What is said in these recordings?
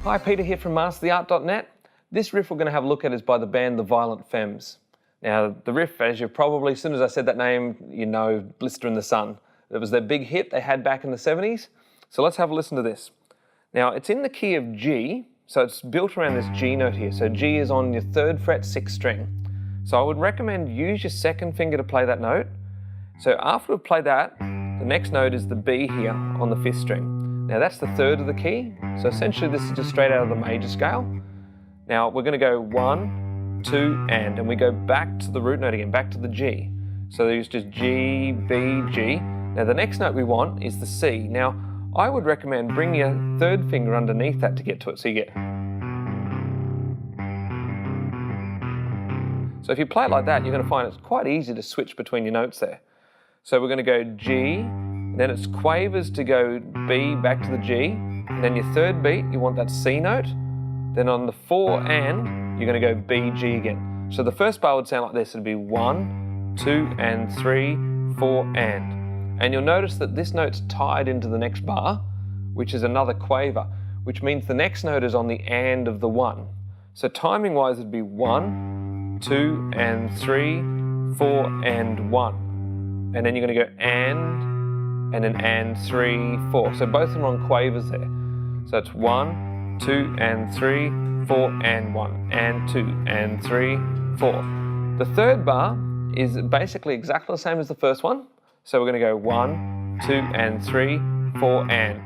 Hi, Peter here from mastertheart.net. This riff we're going to have a look at is by the band the Violent Femmes. Now, the riff, as you probably, as soon as I said that name, you know Blister in the Sun. It was their big hit they had back in the 70s. So let's have a listen to this. Now, it's in the key of G, so it's built around this G note here. So G is on your 3rd fret, 6th string. So I would recommend use your 2nd finger to play that note. So after we play that, the next note is the B here on the 5th string. Now that's the 3rd of the key. So essentially this is just straight out of the major scale. Now we're going to go 1, 2, and we go back to the root note again, back to the G. So there's just G, B, G. Now the next note we want is the C. Now I would recommend bring your 3rd finger underneath that to get to it. So you get. So if you play it like that, you're going to find it's quite easy to switch between your notes there. So we're going to go G, then it's quavers to go B back to the G, and then your 3rd beat, you want that C note. Then on the 4 and, you're going to go B, G again. So the first bar would sound like this. It'd be 1, 2, and 3, 4, and. And you'll notice that this note's tied into the next bar, which is another quaver, which means the next note is on the and of the 1. So timing-wise, it'd be 1, 2, and 3, 4, and 1. And then you're going to go and then 3, 4. So both of them are on quavers there. So it's 1, 2, and 3, 4, and 1, and 2, and 3, 4. The 3rd bar is basically exactly the same as the first one. So we're going to go 1, 2, and 3, 4, and.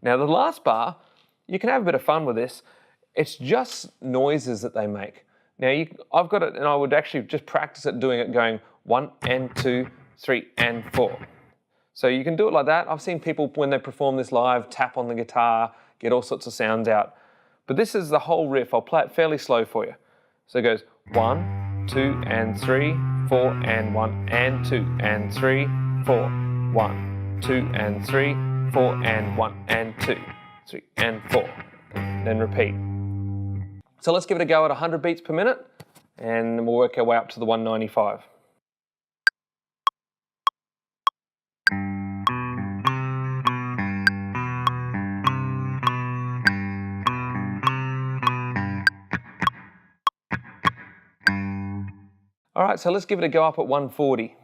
Now the last bar, you can have a bit of fun with this. It's just noises that they make. Now I've got it, and I would actually just practice it doing it going 1 and 2, 3 and 4. So you can do it like that. I've seen people when they perform this live tap on the guitar, get all sorts of sounds out. But this is the whole riff. I'll play it fairly slow for you. So it goes 1, 2 and 3, 4 and 1 and 2 and 3, 4, 1, 2 and 3, 4 and 1 and 2, 3 and 4. And then repeat. So let's give it a go at 100 beats per minute, and we'll work our way up to the 195. All right, so let's give it a go up at 140.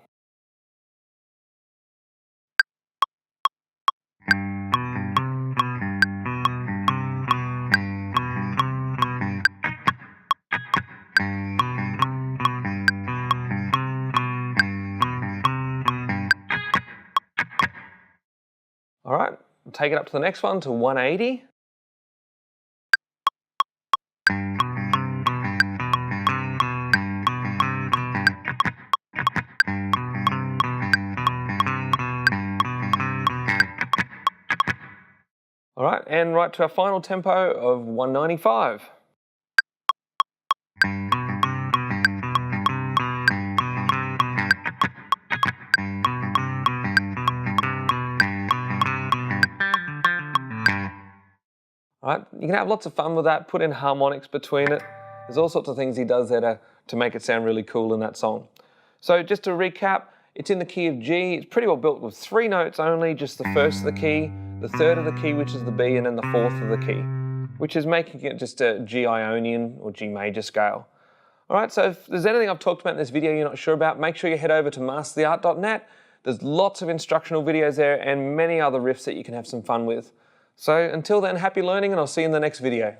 All right, we'll take it up to the next one to 180. All right, and right to our final tempo of 195. All right, you can have lots of fun with that, put in harmonics between it. There's all sorts of things he does there to make it sound really cool in that song. So just to recap, it's in the key of G. It's pretty well built with 3 notes only, just the 1st of the key, the 3rd of the key, which is the B, and then the 4th of the key, which is making it just a G Ionian or G major scale. All right, so if there's anything I've talked about in this video you're not sure about, make sure you head over to mastertheart.net. There's lots of instructional videos there and many other riffs that you can have some fun with. So until then, happy learning, and I'll see you in the next video.